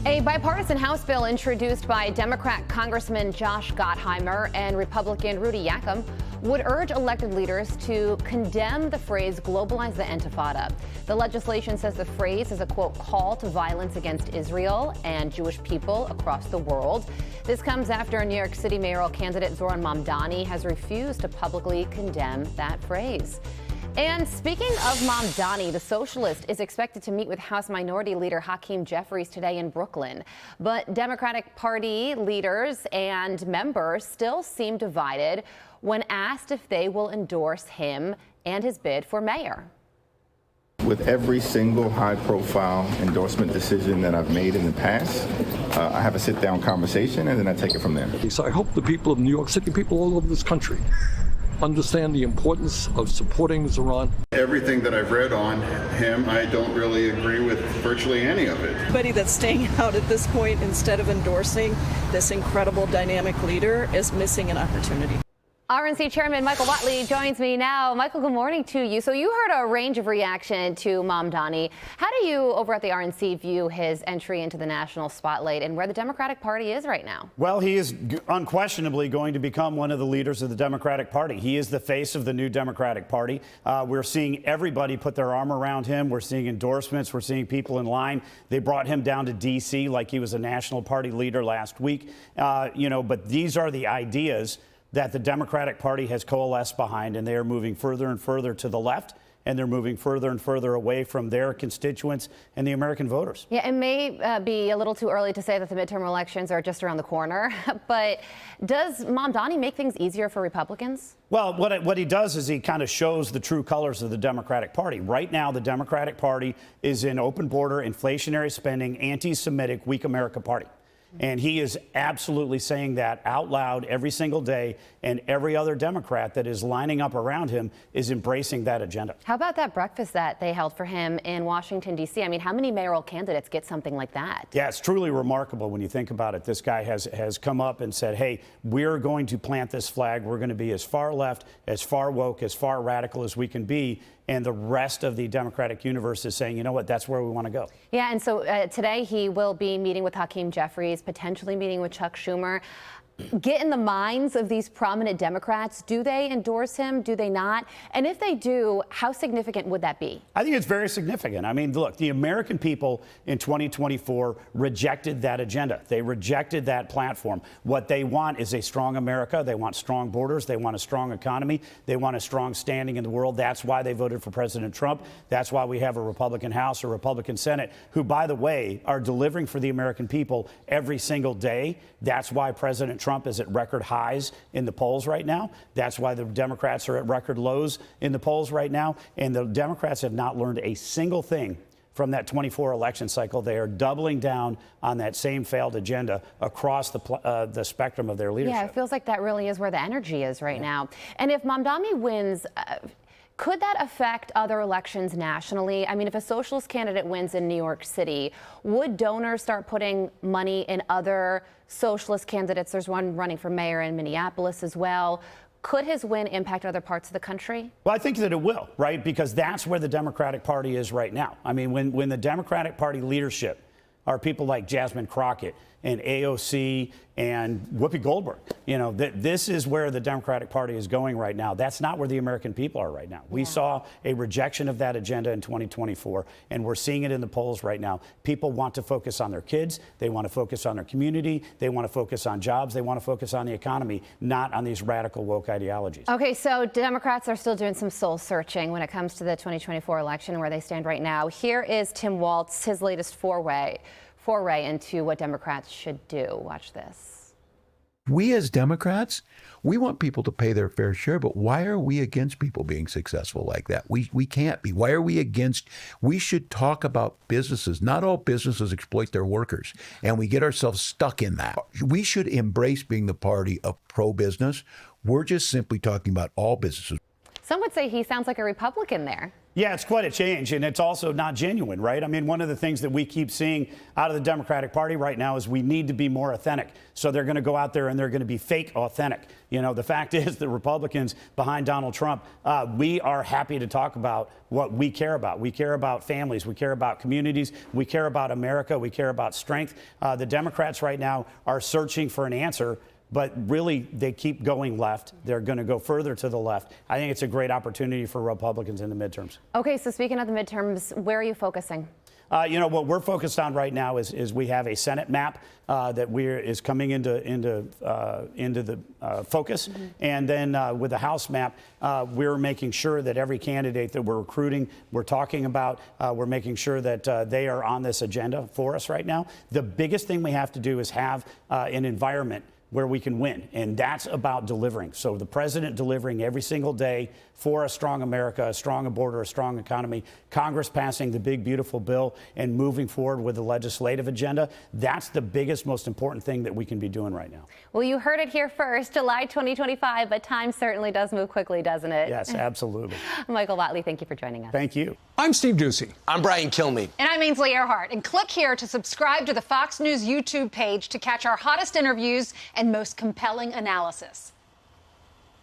A bipartisan House bill introduced by Democrat Congressman Josh Gottheimer and Republican Rudy Yakim would urge elected leaders to condemn the phrase globalize the Intifada. The legislation says the phrase is a, quote, call to violence against Israel and Jewish people across the world. This comes after New York City mayoral candidate Zohran Mamdani has refused to publicly condemn that phrase. And speaking of Mamdani, the socialist is expected to meet with House Minority Leader Hakeem Jeffries today in Brooklyn. But Democratic Party leaders and members still seem divided when asked if they will endorse him and his bid for mayor. With every single high-profile endorsement decision that I've made in the past, I have a sit-down conversation and then I take it from there. So I hope the people of New York City, people all over this country, understand the importance of supporting Zohran. Everything that I've read on him, I don't really agree with virtually any of it. Anybody that's staying out at this point instead of endorsing this incredible dynamic leader is missing an opportunity. RNC Chairman Michael Whatley joins me now. Michael, good morning to you. So you heard a range of reaction to Mamdani. How do you, over at the RNC, view his entry into the national spotlight and where the Democratic Party is right now? Well, he is unquestionably going to become one of the leaders of the Democratic Party. He is the face of the new Democratic Party. We're seeing everybody put their arm around him. We're seeing endorsements. We're seeing people in line. They brought him down to D.C. like he was a national party leader last week. But these are the ideas that the Democratic Party has coalesced behind, and they are moving further and further to the left, and they're moving further and further away from their constituents and the American voters. Yeah, it may be a little too early to say that the midterm elections are just around the corner, but does Mamdani make things easier for Republicans? Well, what he does is he kind of shows the true colors of the Democratic Party. Right now, the Democratic Party is an open border, inflationary spending, anti-Semitic, weak America party. And he is absolutely saying that out loud every single day, and every other Democrat that is lining up around him is embracing that agenda. How about that breakfast that they held for him in Washington, D.C.? I mean, how many mayoral candidates get something like that? Yeah, it's truly remarkable when you think about it. This guy has come up and said, hey, we're going to plant this flag. We're going to be as far left, as far woke, as far radical as we can be. And the rest of the Democratic universe is saying, you know what, that's where we want to go. Yeah, and so today he will be meeting with Hakeem Jeffries, potentially meeting with Chuck Schumer. Get in the minds of these prominent Democrats. Do they endorse him? Do they not? And if they do, how significant would that be? I think it's very significant. I mean, look, the American people in 2024 rejected that agenda. They rejected that platform. What they want is a strong America. They want strong borders. They want a strong economy. They want a strong standing in the world. That's why they voted for President Trump. That's why we have a Republican House, a Republican Senate, who, by the way, are delivering for the American people every single day. That's why President Trump is at record highs in the polls right now. That's why the Democrats are at record lows in the polls right now. And the Democrats have not learned a single thing from that 24 election cycle. They are doubling down on that same failed agenda across the spectrum of their leadership. Yeah, it feels like that really is where the energy is right now. And if Mamdani wins, could that affect other elections nationally? I mean, if a socialist candidate wins in New York City, would donors start putting money in other socialist candidates? There's one running for mayor in Minneapolis as well. Could his win impact other parts of the country? Well, I think that it will, right? Because that's where the Democratic Party is right now. I mean, when the Democratic Party leadership are people like Jasmine Crockett and AOC and Whoopi Goldberg. This is where the Democratic Party is going right now. That's not where the American people are right now. We saw a rejection of that agenda in 2024, and we're seeing it in the polls right now. People want to focus on their kids. They want to focus on their community. They want to focus on jobs. They want to focus on the economy, not on these radical woke ideologies. Okay, so Democrats are still doing some soul searching when it comes to the 2024 election and where they stand right now. Here is Tim Walz, his latest foray into what Democrats should do. Watch this. We as Democrats, we want people to pay their fair share, but why are we against people being successful like that? We can't be. Why are we against? We should talk about businesses. Not all businesses exploit their workers, and we get ourselves stuck in that. We should embrace being the party of pro-business. We're just simply talking about all businesses. Some would say he sounds like a Republican there. Yeah, it's quite a change, and it's also not genuine, right? I mean, one of the things that we keep seeing out of the Democratic Party right now is we need to be more authentic. So they're going to go out there and they're going to be fake authentic. You know, the fact is the Republicans behind Donald Trump, we are happy to talk about what we care about. We care about families. We care about communities. We care about America. We care about strength. The Democrats right now are searching for an answer, but really they keep going left. They're going to go further to the left. I think it's a great opportunity for Republicans in the midterms. Okay, so speaking of the midterms, where are you focusing? You know, what we're focused on right now is we have a Senate map that is coming into the focus. Mm-hmm. And then with the House map, we're making sure that every candidate that we're recruiting, we're talking about, we're making sure that they are on this agenda for us right now. The biggest thing we have to do is have an environment where we can win, and that's about delivering. So the president delivering every single day for a strong America, a strong border, a strong economy, Congress passing the big, beautiful bill and moving forward with the legislative agenda. That's the biggest, most important thing that we can be doing right now. Well, you heard it here first, July 2025, but time certainly does move quickly, doesn't it? Yes, absolutely. Michael Whatley, thank you for joining us. Thank you. I'm Steve Doocy. I'm Brian Kilmeade. And I'm Ainsley Earhart. And click here to subscribe to the Fox News YouTube page to catch our hottest interviews and most compelling analysis.